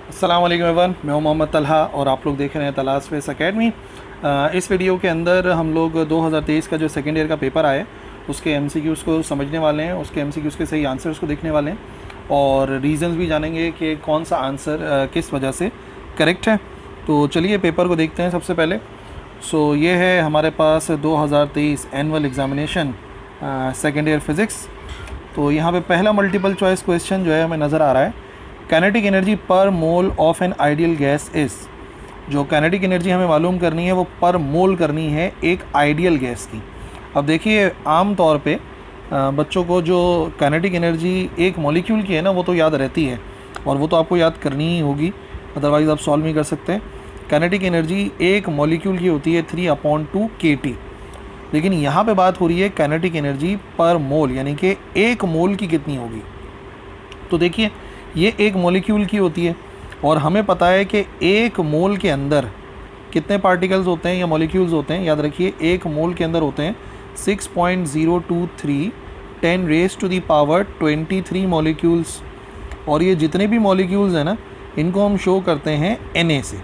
अस्सलाम वालेकुम एवरीवन, मैं हूं मोहम्मद तलहा और आप लोग देख रहे हैं तलहा स्पेस अकेडमी। इस वीडियो के अंदर हम लोग 2023 का जो सेकेंड ईयर का पेपर आया उसके एमसीक्यूज़ को समझने वाले हैं, उसके एमसीक्यूज़ के सही आंसर्स को देखने वाले हैं और रीजंस भी जानेंगे कि कौन सा आंसर किस वजह से करेक्ट है। तो चलिए पेपर को देखते हैं। सबसे पहले ये है हमारे पास 2023 annual examination second year physics. तो यहाँ पे पहला मल्टीपल चॉइस क्वेश्चन जो है हमें नज़र आ रहा है, काइनेटिक एनर्जी पर mole of an ideal gas is. जो काइनेटिक एनर्जी हमें मालूम करनी है वो पर मोल करनी है एक आइडियल गैस की। अब देखिए आम तौर पे बच्चों को जो काइनेटिक एनर्जी एक मॉलिक्यूल की है ना वो तो याद रहती है और वो तो आपको याद करनी ही होगी, अदरवाइज़ आप सॉल्व नहीं कर सकते। काइनेटिक एनर्जी एक मॉलिक्यूल की होती है 3/2 kT, लेकिन यहाँ पे बात हो रही है काइनेटिक एनर्जी पर मोल, यानी कि एक मोल की कितनी होगी। तो देखिए ये एक मॉलिक्यूल की होती है और हमें पता है कि एक मोल के अंदर कितने पार्टिकल्स होते हैं या मॉलिक्यूल्स होते हैं। याद रखिए एक मोल के अंदर होते हैं 6.023 10⁻23 मॉलिक्यूल्स, और ये जितने भी मॉलिक्यूल्स हैं ना इनको हम शो करते हैं Na से।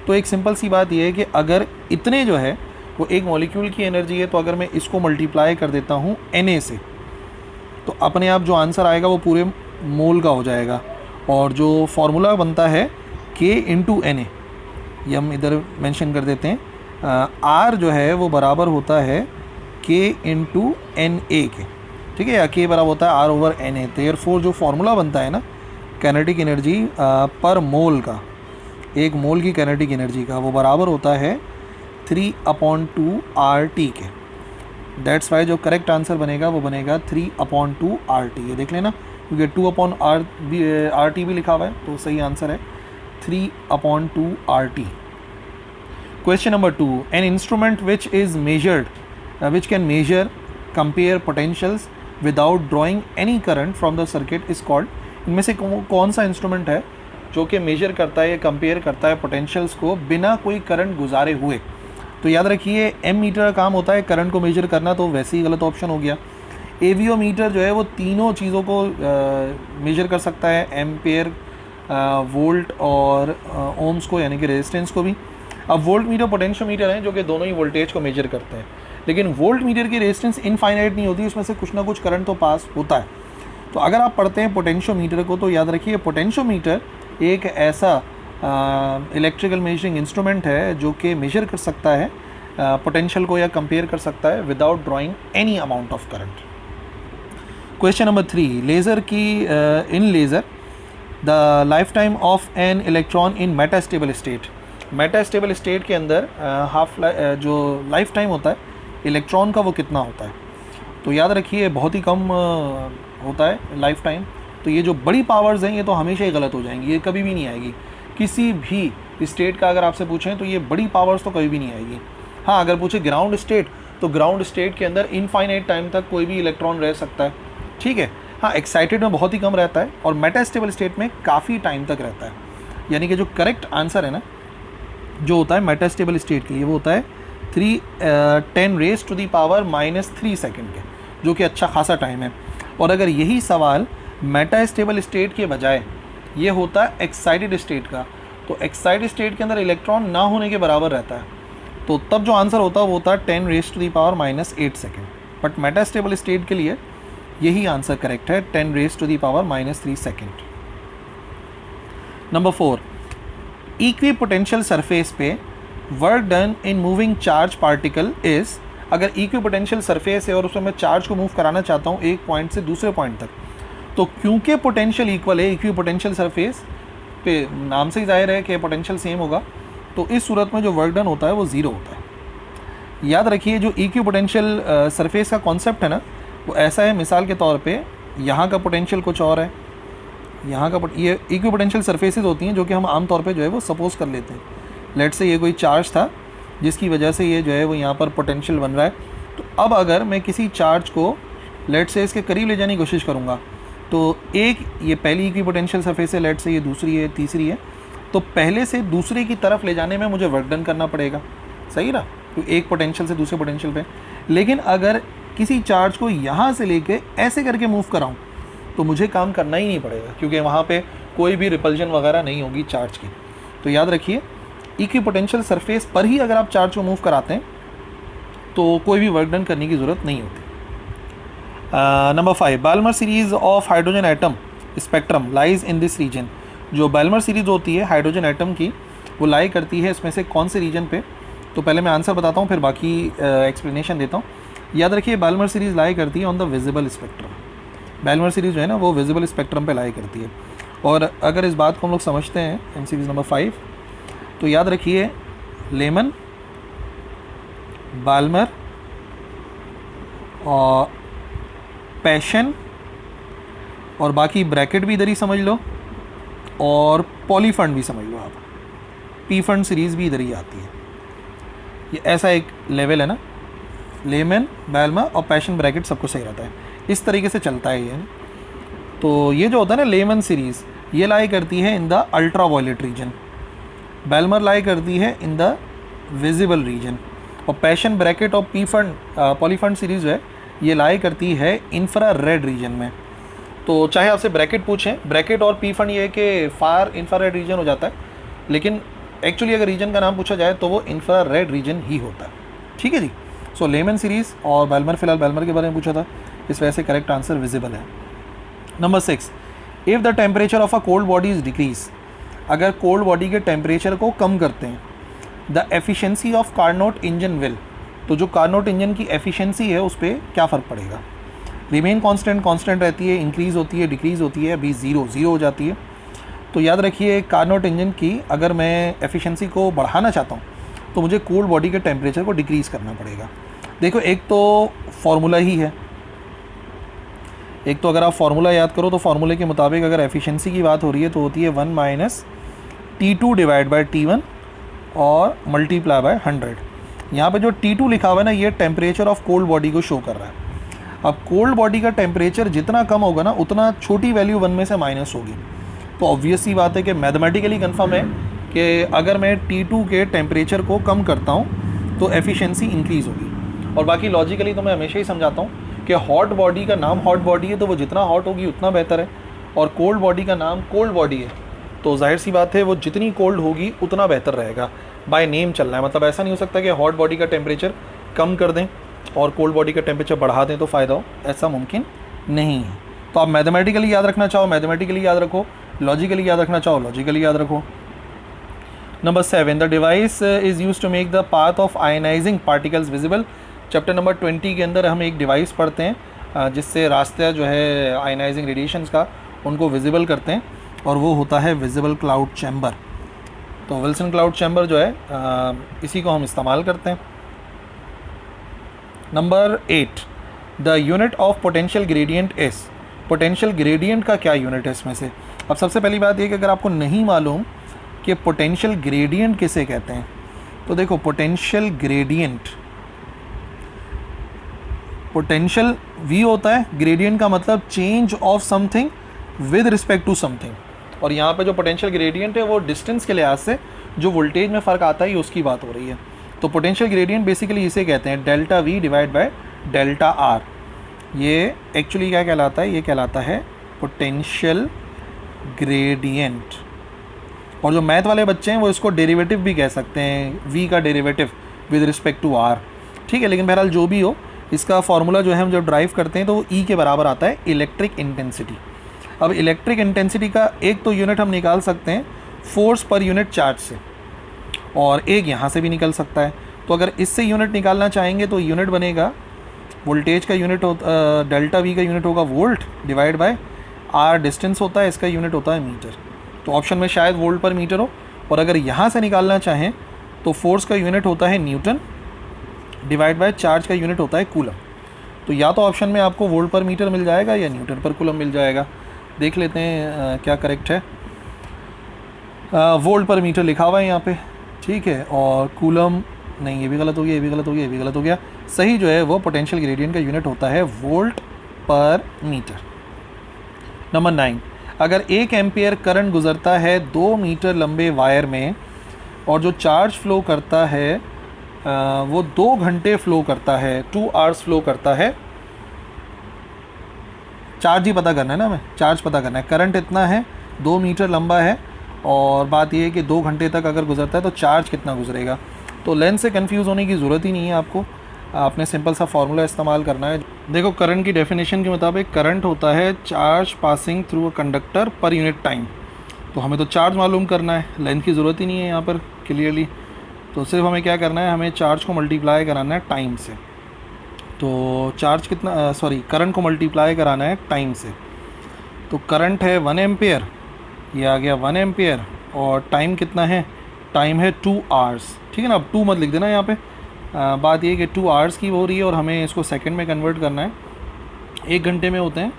तो एक सिंपल सी बात ये है कि अगर इतने जो है वो एक मॉलिक्यूल की एनर्जी है, तो अगर मैं इसको मल्टीप्लाई कर देता हूँ Na से तो अपने आप जो आंसर आएगा वो पूरे मोल का हो जाएगा। और जो फार्मूला बनता है K × Na, ये हम इधर मेंशन कर देते हैं। R जो है वो बराबर होता है K × Na के, ठीक है, या K बराबर होता है R/Na। देयरफॉर जो फार्मूला बनता है ना काइनेटिक एनर्जी पर मोल का, एक मोल की काइनेटिक एनर्जी का, वो बराबर होता है 3/2 RT के। दैट्स वाई जो करेक्ट आंसर बनेगा वो बनेगा 3/2 RT। ये देख लेना क्योंकि 2/RT भी लिखा हुआ है, तो सही आंसर है 3/2 RT। Question number 2, an instrument which is measured which can measure compare potentials without drawing any current from the circuit is called. इनमें से कौन सा इंस्ट्रूमेंट है जो कि मेजर करता है या कंपेयर करता है पोटेंशियल्स को बिना कोई करंट गुजारे हुए। तो याद रखिए एम मीटर का काम होता है करंट को मेजर करना, तो वैसे ही गलत ऑप्शन हो गया। एवीओ मीटर जो है वो तीनों चीज़ों को मेजर कर सकता है, एम्पेयर, वोल्ट और ओम्स को, यानी कि रेजिस्टेंस को भी। अब वोल्ट मीटर पोटेंशियोमीटर हैं जो कि दोनों ही वोल्टेज को मेजर करते हैं, लेकिन वोल्ट मीटर की रेजिस्टेंस इनफाइनाइट नहीं होती, उसमें से कुछ ना कुछ करंट तो पास होता है। तो अगर आप पढ़ते हैं पोटेंशियोमीटर को तो याद रखिए पोटेंशियोमीटर एक ऐसा इलेक्ट्रिकल मेजरिंग इंस्ट्रूमेंट है जो कि मेजर कर सकता है पोटेंशियल को या कंपेयर कर सकता है without drawing any amount of current. Question number 3, laser की in laser the life time of an electron in metastable state. Metastable state के अंदर जो लाइफ टाइम होता है इलेक्ट्रॉन का वो कितना होता है। तो याद रखिए बहुत ही कम होता है लाइफ टाइम। तो ये जो बड़ी पावर्स हैं ये तो हमेशा ही गलत हो जाएंगी, ये कभी भी नहीं आएगी किसी भी स्टेट का। अगर आपसे पूछें तो ये बड़ी पावर्स तो कभी भी नहीं आएगी। हाँ, अगर पूछे ग्राउंड स्टेट तो ग्राउंड स्टेट के अंदर इनफाइनाइट टाइम तक कोई भी इलेक्ट्रॉन रह सकता है, ठीक है। हाँ, एक्साइटेड में बहुत ही कम रहता है और मेटास्टेबल स्टेट में काफ़ी टाइम तक रहता है। यानी कि जो करेक्ट आंसर है ना जो होता है मेटास्टेबल स्टेट के लिए वो होता है 10⁻³ सेकेंड के, जो कि अच्छा खासा टाइम है। और अगर यही सवाल मेटास्टेबल स्टेट के बजाय ये होता है एक्साइटेड स्टेट का, तो एक्साइटेड स्टेट के अंदर इलेक्ट्रॉन ना होने के बराबर रहता है, तो तब जो आंसर होता है वो होता है 10⁻⁻8 सेकेंड। बट मेटास्टेबल स्टेट के लिए यही आंसर करेक्ट है 10⁻³ second. Number 4, equipotential surface पे work done in moving charge particle is. अगर इक्वी पोटेंशियल सरफेस है और उसमें मैं चार्ज को मूव कराना चाहता हूँ एक पॉइंट से दूसरे पॉइंट तक, तो क्योंकि पोटेंशियल इक्वल है इक्वी पोटेंशियल सरफेस पे, नाम से ही जाहिर है कि पोटेंशियल सेम होगा, तो इस सूरत में जो वर्क डन होता है वो ज़ीरो होता है। याद रखिए जो इक्वी पोटेंशियल सरफेस का कॉन्सेप्ट है ना वो ऐसा है, मिसाल के तौर पे यहाँ का पोटेंशियल कुछ और है, यहाँ का ये इक्वी पोटेंशियल सरफेसेस होती हैं जो कि हम आम तौर पे जो है वो सपोज कर लेते हैं। लेट से ये कोई चार्ज था जिसकी वजह से ये जो है वो यहाँ पर पोटेंशियल बन रहा है। तो अब अगर मैं किसी चार्ज को लेट से इसके करीब ले जाने की कोशिश करूँगा, तो एक ये पहली इक्वी पोटेंशियल सरफेस है, लेट से ये दूसरी है, तीसरी है, तो पहले से दूसरे की तरफ ले जाने में मुझे वर्क डन करना पड़ेगा, सही ना, तो एक पोटेंशियल से दूसरे पोटेंशियल पे। लेकिन अगर किसी चार्ज को यहाँ से लेके ऐसे करके मूव कराऊँ तो मुझे काम करना ही नहीं पड़ेगा, क्योंकि वहाँ पे कोई भी रिपल्जन वगैरह नहीं होगी चार्ज की। तो याद रखिए इक्विपोटेंशियल सरफेस पर ही अगर आप चार्ज को मूव कराते हैं तो कोई भी वर्क डन करने की ज़रूरत नहीं होती। Number 5, Balmer series of hydrogen atom spectrum lies in this region. जो बाल्मर सीरीज़ होती है हाइड्रोजन एटम की, वो लाई करती है इसमें से कौन से रीजन पे? तो पहले मैं आंसर बताता हूँ, फिर बाकी एक्सप्लेनेशन देता हूँ। याद रखिए बाल्मर सीरीज़ लाई करती है on the visible spectrum. Balmer series जो है ना वो विजिबल स्पेक्ट्रम पे लाई करती है। और अगर इस बात को हम लोग समझते हैं एमसीक्यू नंबर 5, तो याद रखिए लेमन, बाल्मर और पैशन, और बाकी ब्रैकेट भी इधर ही समझ लो, और पॉलीफंड भी समझ लो आप, पी फंड सीरीज़ भी इधर ही आती है। ये ऐसा एक लेवल है ना, लेमन, बाल्मर और पैशन ब्रैकेट सबको सही रहता है, इस तरीके से चलता है ये। तो ये जो होता है ना लेमन सीरीज़, ये लाई करती है in the ultraviolet region, Balmer lie करती है इन द विजिबल रीजन, और पैशन ब्रैकेट और पी फंड पॉलीफंड सीरीज़ जो है ये लाई करती है इंफ्रा रेड रीजन में। तो चाहे आपसे ब्रैकेट पूछें, ब्रैकेट और पी फंड ये है कि फार इंफ्रारेड रीजन हो जाता है, लेकिन एक्चुअली अगर रीजन का नाम पूछा जाए तो वो इंफ्रारेड रीजन ही होता है। ठीक है जी। सो लेमन सीरीज़ और बाल्मर, फिलहाल बाल्मर के बारे में पूछा था, इस वजह से करेक्ट आंसर विजिबल है। Number 6, if the temperature of a cold body is decrease. अगर कोल्ड बॉडी के टेम्परेचर को कम करते हैं, the efficiency of Carnot engine will, तो जो कार्नोट इंजन की एफिशिएंसी है उस पर क्या फ़र्क पड़ेगा? रिमेन कांस्टेंट रहती है, इंक्रीज़ होती है, डिक्रीज़ होती है, अभी ज़ीरो हो जाती है। तो याद रखिए कार्नोट इंजन की अगर मैं एफिशिएंसी को बढ़ाना चाहता हूँ तो मुझे कोल्ड बॉडी के टेम्परेचर को डिक्रीज़ करना पड़ेगा। देखो एक तो फार्मूला ही है, एक तो अगर आप फार्मूला याद करो तो फार्मूले के मुताबिक अगर एफिशिएंसी की बात हो रही है तो होती है 1 - T2 डिवाइड बाई T1 और मल्टीप्लाई बाय 100। यहाँ पे जो T2 लिखा हुआ है ना, ये टेम्परेचर ऑफ कोल्ड बॉडी को शो कर रहा है। अब कोल्ड बॉडी का टेम्परेचर जितना कम होगा ना उतना छोटी वैल्यू 1 में से माइनस होगी। तो ऑब्वियस सी बात है कि मैथमेटिकली कन्फर्म है कि अगर मैं T2 के टेम्परेचर को कम करता हूँ तो एफिशिएंसी इंक्रीज़ होगी। और बाकी लॉजिकली तो मैं हमेशा ही समझाता हूँ कि हॉट बॉडी का नाम हॉट बॉडी है तो वो जितना हॉट होगी उतना बेहतर है, और कोल्ड बॉडी का नाम कोल्ड बॉडी है तो जाहिर सी बात है वो जितनी कोल्ड होगी उतना बेहतर रहेगा। बाय नेम चलना है, मतलब ऐसा नहीं हो सकता कि हॉट बॉडी का टेम्परेचर कम कर दें और कोल्ड बॉडी का टेम्परेचर बढ़ा दें तो फ़ायदा हो, ऐसा मुमकिन नहीं है। तो आप मैथमेटिकली याद रखना चाहो मैथमेटिकली याद रखो, लॉजिकली याद रखना चाहो लॉजिकली याद रखो। Number 7, the device is use to make the path of ionising particles visible. Chapter number 20 के अंदर हम एक डिवाइस पढ़ते हैं जिससे रास्ता जो है आयनाइजिंग रेडिएशंस का उनको विजिबल करते हैं, और वो होता है विजिबल क्लाउड चैम्बर। तो विल्सन क्लाउड चैम्बर जो है इसी को हम इस्तेमाल करते हैं। Number 8, the unit of potential gradient is. Potential gradient का क्या यूनिट है इसमें से? अब सबसे पहली बात ये कि अगर आपको नहीं मालूम कि पोटेंशियल ग्रेडियंट किसे कहते हैं तो देखो पोटेंशियल ग्रेडियंट, पोटेंशियल V होता है, ग्रेडियंट का मतलब change of something with respect to something, और यहाँ पे जो पोटेंशियल ग्रेडियंट है वो डिस्टेंस के लिहाज से जो वोल्टेज में फ़र्क आता है उसकी बात हो रही है। तो पोटेंशियल ग्रेडियंट बेसिकली इसे कहते हैं delta V divide by delta R। ये एक्चुअली क्या कहलाता है? ये कहलाता है पोटेंशियल ग्रेडियंट। और जो मैथ वाले बच्चे हैं वो इसको डेरिवेटिव भी कह सकते हैं, V का derivative with respect to R। ठीक है, लेकिन बहरहाल जो भी हो इसका फार्मूला जो है हम जब ड्राइव करते हैं तो वो E के बराबर आता है इलेक्ट्रिक इंटेंसिटी। अब इलेक्ट्रिक इंटेंसिटी का एक तो यूनिट हम निकाल सकते हैं फोर्स पर यूनिट चार्ज से, और एक यहाँ से भी निकल सकता है। तो अगर इससे यूनिट निकालना चाहेंगे तो यूनिट बनेगा, वोल्टेज का यूनिट होता डेल्टा V का यूनिट होगा volt divide by R distance होता है, इसका यूनिट होता है मीटर। तो ऑप्शन में शायद वोल्ट पर मीटर हो, और अगर यहाँ से निकालना चाहें तो फोर्स का यूनिट होता है न्यूटन डिवाइड बाय चार्ज का यूनिट होता है कूलम। तो या तो ऑप्शन में आपको वोल्ट पर मीटर मिल जाएगा या न्यूटन पर कूलम मिल जाएगा। देख लेते हैं क्या करेक्ट है। वोल्ट पर मीटर लिखा हुआ है यहाँ पे, ठीक है, और कूलम नहीं, ये भी गलत हो गया, ये भी गलत हो गया, ये भी गलत हो गया। सही जो है वो पोटेंशियल ग्रेडियंट का यूनिट होता है वोल्ट पर मीटर। नंबर 9, अगर 1 एम्पियर करंट गुजरता है 2 मीटर लंबे वायर में और जो चार्ज फ्लो करता है वो 2 घंटे फ्लो करता है, 2 आवर्स फ्लो करता है। चार्ज ही पता करना है ना, हमें चार्ज पता करना है। करंट इतना है 2 मीटर लंबा है और बात यह है कि 2 घंटे तक अगर गुजरता है तो चार्ज कितना गुजरेगा। तो लेंथ से कंफ्यूज होने की ज़रूरत ही नहीं है आपको, आपने सिंपल सा फार्मूला इस्तेमाल करना है। देखो करंट की डेफिनेशन के मुताबिक करंट होता है charge passing through a conductor per unit time. तो हमें तो चार्ज मालूम करना है, लेंथ की ज़रूरत ही नहीं है यहाँ पर क्लियरली। तो सिर्फ हमें क्या करना है, हमें चार्ज को मल्टीप्लाई कराना है टाइम से। तो चार्ज कितना करंट को मल्टीप्लाई कराना है टाइम से। तो करंट है 1 एम्पियर, ये आ गया 1 एम्पियर, और टाइम कितना है, टाइम है 2 आवर्स। ठीक है ना, अब 2 मत लिख देना यहाँ पे। बात ये कि 2 आवर्स की हो रही है और हमें इसको सेकंड में कन्वर्ट करना है। 1 घंटे में होते हैं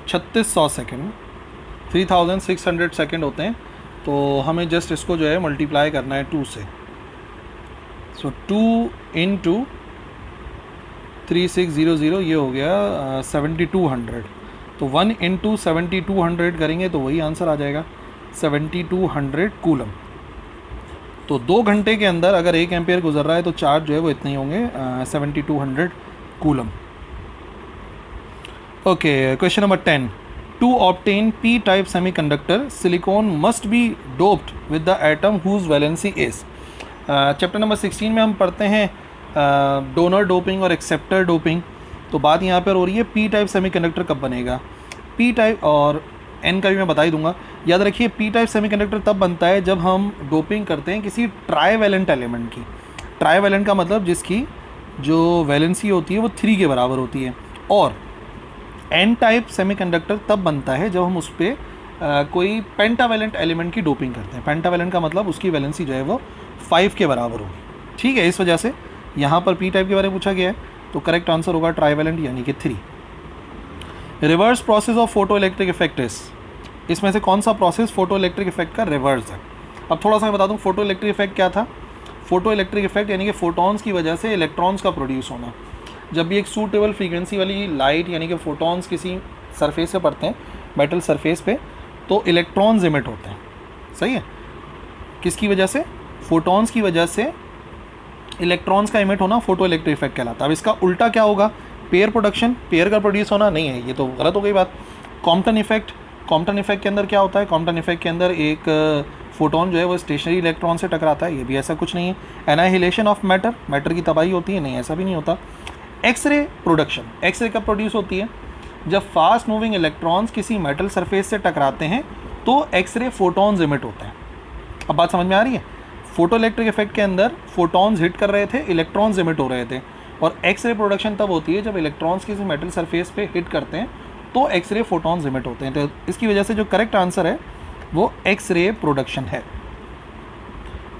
3600 सेकंड, 3600 सेकंड होते हैं। तो हमें जस्ट इसको जो है मल्टीप्लाई करना है 2 से। सो 2 इंटू 3600 ये हो गया 7200। तो 1 इंटू 7200 करेंगे तो वही आंसर आ जाएगा 7200 कूलम। तो 2 घंटे के अंदर अगर 1 एम्पियर गुजर रहा है तो चार्ज जो है वो इतने ही होंगे 7200 coulomb. Okay, question number 10। To obtain P type semiconductor silicon must be doped with the atom whose valency is. Chapter number 16 में हम पढ़ते हैं डोनर डोपिंग और एक्सेप्टर डोपिंग। तो बात यहाँ पर हो रही है पी टाइप सेमीकंडक्टर कब बनेगा। पी टाइप और एन का भी मैं बता ही दूंगा। याद रखिए पी टाइप सेमीकंडक्टर तब बनता है जब हम डोपिंग करते हैं किसी ट्राईवैलेंट एलिमेंट की। ट्राईवैलेंट का मतलब जिसकी जो वैलेंसी होती है वो 3 के बराबर होती है। और एन टाइप सेमीकंडक्टर तब बनता है जब हम उस पर कोई पेंटावैलेंट एलिमेंट की डोपिंग करते हैं। पेंटावैलेंट का मतलब उसकी वैलेंसी जो है वो 5 के बराबर होगी। ठीक है, इस वजह से यहाँ पर पी टाइप के बारे में पूछा गया है, तो करेक्ट आंसर होगा ट्राईवैलेंट यानी कि 3। Reverse process of photo electric effect is, इसमें से कौन सा प्रोसेस फोटो इलेक्ट्रिक इफेक्ट का रिवर्स है। अब थोड़ा सा मैं बता दूं फोटो इलेक्ट्रिक इफेक्ट क्या था। फोटो इलेक्ट्रिक इफेक्ट यानी कि फोटॉन्स की वजह से इलेक्ट्रॉन्स का प्रोड्यूस होना। जब भी एक सूटेबल फ्रीक्वेंसी वाली लाइट यानी कि फोटॉन्स किसी सरफेस पे पड़ते हैं, मेटल सरफेस पे, तो इलेक्ट्रॉन्स इमिट होते हैं। सही है, किसकी वजह से, फोटॉन्स की वजह से इलेक्ट्रॉन्स का इमिट होना फोटो इलेक्ट्रिक इफेक्ट कहलाता है। अब इसका उल्टा क्या होगा, पेयर प्रोडक्शन, पेयर का प्रोड्यूस होना नहीं है, ये तो गलत हो गई बात। कॉम्पटन इफेक्ट, कॉम्पटन इफेक्ट के अंदर क्या होता है, कॉम्पटन इफेक्ट के अंदर एक फोटोन जो है वो स्टेशनरी इलेक्ट्रॉन से टकराता है, ये भी ऐसा कुछ नहीं है। एनाहिलेशन ऑफ मैटर, मैटर की तबाही होती है, नहीं ऐसा भी नहीं होता। एक्सरे प्रोडक्शन, एक्सरे कब प्रोड्यूस होती है, जब फास्ट मूविंग इलेक्ट्रॉन्स किसी मेटल सरफेस से टकराते हैं तो एक्सरे फोटॉन्स इमिट होते हैं। अब बात समझ में आ रही है, फोटो इलेक्ट्रिक इफेक्ट के अंदर फोटॉन्स हिट कर रहे थे, इलेक्ट्रॉन्स इमिट हो रहे थे, और एक्सरे प्रोडक्शन तब होती है जब इलेक्ट्रॉन्स किसी मेटल सरफेस पे हिट करते हैं तो एक्सरे फोटॉन्स इमिट होते हैं। तो इसकी वजह से जो करेक्ट आंसर है वो एक्सरे प्रोडक्शन है।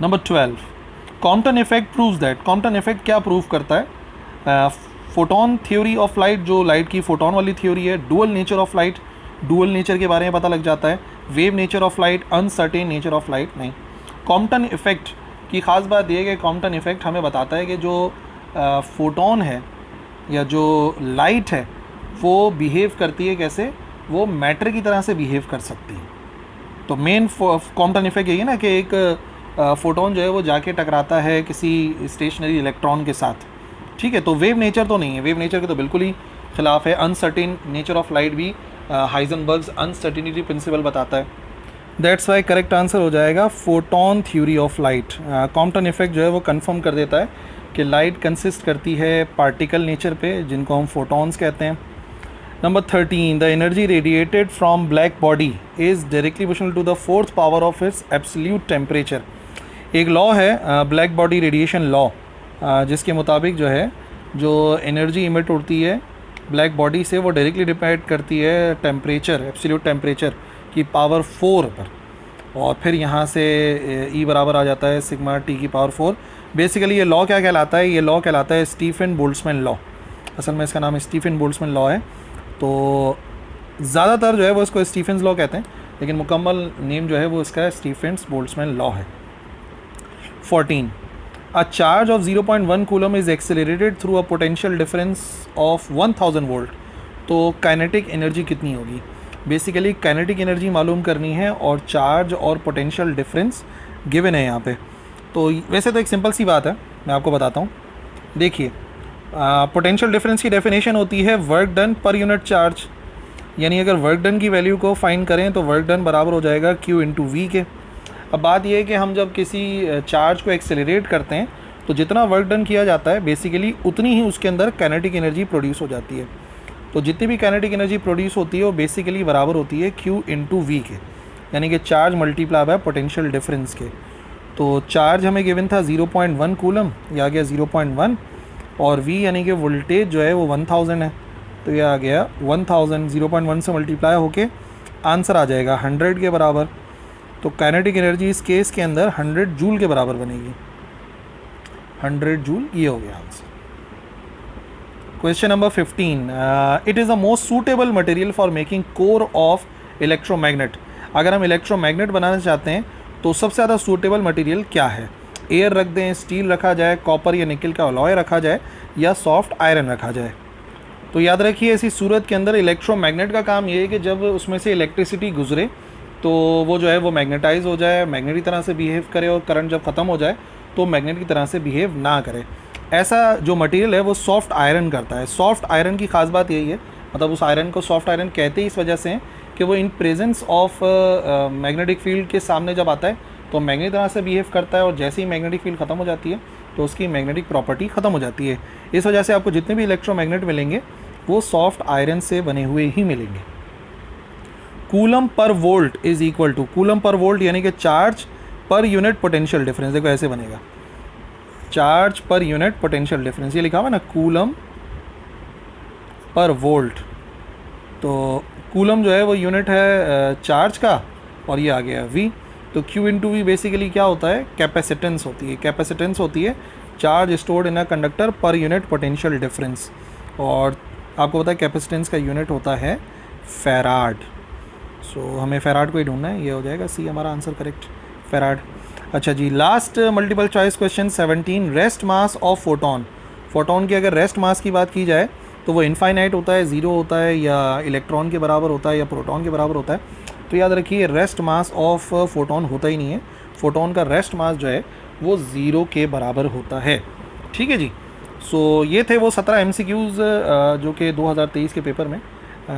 Number 12, Compton effect proves that. Compton effect क्या प्रूव करता है, फोटोन थ्योरी ऑफ लाइट, जो लाइट की फोटोन वाली थ्योरी है। Dual nature of light, dual nature के बारे में पता लग जाता है। Wave nature of light, uncertain nature of light नहीं। कॉम्पटन इफेक्ट की ख़ास बात यह है कि कॉम्पटन इफेक्ट हमें बताता है कि जो फोटोन है या जो लाइट है वो बिहेव करती है कैसे, वो मैटर की तरह से बिहेव कर सकती है। तो मेन कॉम्पटन इफेक्ट यही है ना कि एक फोटोन जो है वो जाके टकराता है किसी स्टेशनरी इलेक्ट्रॉन के साथ। ठीक है, तो वेव नेचर तो नहीं है, वेव नेचर के तो बिल्कुल ही खिलाफ है। अनसर्टेन नेचर ऑफ लाइट भी हाइजेनबर्ग्स अनसर्टेनिटी प्रिंसिपल बताता है। दैट्स वाई करेक्ट आंसर हो जाएगा photon theory of light. Compton effect जो है वो कंफर्म कर देता है कि लाइट कंसिस्ट करती है पार्टिकल नेचर पे, जिनको हम फोटॉन्स कहते हैं। Number 13, the energy radiated from black body is directly proportional to the 4th power of its absolute temperature. एक लॉ है ब्लैक बॉडी रेडिएशन लॉ, जिसके मुताबिक जो है जो एनर्जी इमिट होती है ब्लैक बॉडी से वो डायरेक्टली डिपेंड करती है टेम्परेचर, एब्सोल्यूट टेम्परेचर की पावर 4 पर, और फिर यहाँ से ई बराबर आ जाता है सिग्मा टी की पावर 4। बेसिकली ये लॉ क्या कहलाता है, ये लॉ कहलाता है स्टीफन बोल्ट्जमैन लॉ। असल में इसका नाम स्टीफन बोल्ट्जमैन लॉ है। तो ज़्यादातर जो है वो इसको स्टीफन्स लॉ कहते हैं, लेकिन मुकम्मल नेम जो है वो इसका स्टीफन्स बोल्ट्जमैन लॉ है। 14, a charge of 0.1 coulomb is accelerated through a potential difference of 1000 volt. तो काइनेटिक एनर्जी कितनी होगी, बेसिकली काइनेटिक एनर्जी मालूम करनी है और चार्ज और पोटेंशियल डिफरेंस गिवन है यहाँ पे। तो वैसे तो एक सिंपल सी बात है, मैं आपको बताता हूँ। देखिए पोटेंशियल डिफरेंस की डेफिनेशन होती है work done per unit charge. यानी अगर वर्क डन की वैल्यू को फाइंड करें तो वर्क डन बराबर हो जाएगा Q इंटू वी के। अब बात यह है कि हम जब किसी चार्ज को एक्सेलरेट करते हैं तो जितना वर्क डन किया जाता है बेसिकली उतनी ही उसके अंदर काइनेटिक एनर्जी प्रोड्यूस हो जाती है। तो जितनी भी काइनेटिक एनर्जी प्रोड्यूस होती है वो बेसिकली बराबर होती है Q इंटू वी के, यानी कि charge multiply by potential difference के। तो चार्ज हमें गिवन था 0.1 कूलम, ये आ गया 0.1, और V यानी कि वोल्टेज जो है वो 1000 है, तो ये आ गया 1000 0.1 से मल्टीप्लाई होके आंसर आ जाएगा 100 के बराबर। तो काइनेटिक एनर्जी इस केस के अंदर 100 जूल के बराबर बनेगी, 100 जूल, ये हो गया answer. Question number 15, it is the most suitable material for making core of electromagnet. अगर हम इलेक्ट्रोमैग्नेट बनाना चाहते हैं तो सबसे ज़्यादा सूटेबल मटेरियल क्या है? एयर रख दें, स्टील रखा जाए, कॉपर या निकल का अलॉय रखा जाए, या सॉफ्ट आयरन रखा जाए? तो याद रखिए ऐसी सूरत के अंदर इलेक्ट्रोमैग्नेट का काम ये है कि जब उसमें से इलेक्ट्रिसिटी गुजरे तो वो जो है वो मैग्नेटाइज हो जाए, मैग्नेट की तरह से बिहेव करे, और करंट जब ख़त्म हो जाए तो मैग्नेट की तरह से बिहेव ना करे। ऐसा जो मटेरियल है वो सॉफ्ट आयरन करता है। सॉफ्ट आयरन की खास बात यही है, मतलब उस आयरन को सॉफ्ट आयरन कहते ही इस वजह से हैं कि वो in presence of magnetic field के सामने जब आता है तो मैग्नेटिक तरह से बिहेव करता है, और जैसे ही मैग्नेटिक फील्ड ख़त्म हो जाती है तो उसकी मैग्नेटिक प्रॉपर्टी ख़त्म हो जाती है। इस वजह से आपको जितने भी इलेक्ट्रोमैग्नेट मिलेंगे वो सॉफ्ट आयरन से बने हुए ही मिलेंगे। Coulomb per volt is equal to, coulomb per volt यानी कि charge per unit potential difference. देखो ऐसे बनेगा, charge per unit potential difference, ये लिखा हुआ ना कूलम पर वोल्ट। तो कूलम जो है वो यूनिट है चार्ज का, और ये आ गया वी। तो Q इंटू वी बेसिकली क्या होता है? कैपेसिटेंस होती है। कैपेसिटेंस होती है charge stored in a conductor per unit potential difference, और आपको पता है कैपेसिटेंस का यूनिट होता है फैराड। सो हमें फैराड को ही ढूंढना है, ये हो जाएगा सी हमारा आंसर करेक्ट, फैराड। अच्छा जी, last multiple choice question 17, rest mass of photon. Photon की अगर रेस्ट मास की बात की जाए तो वो इनफाइनाइट होता है, ज़ीरो होता है, या इलेक्ट्रॉन के बराबर होता है, या प्रोटॉन के बराबर होता है? तो याद रखिए रेस्ट मास ऑफ फोटोन होता ही नहीं है। फोटोन का रेस्ट मास जो है वो ज़ीरो के बराबर होता है। ठीक है जी। सो ये थे वो 17 MCQs जो कि 2023 के पेपर में,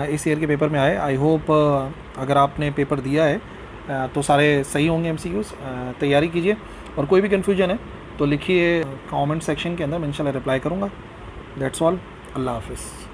इस ईयर के पेपर में आए। आई होप अगर आपने पेपर दिया है तो सारे सही होंगे MCQs। तैयारी कीजिए, और कोई भी कन्फ्यूजन है तो लिखिए कमेंट सेक्शन के अंदर, मैं इंशाल्लाह रिप्लाई करूँगा। दैट्स ऑल, अल्लाह हाफिज़।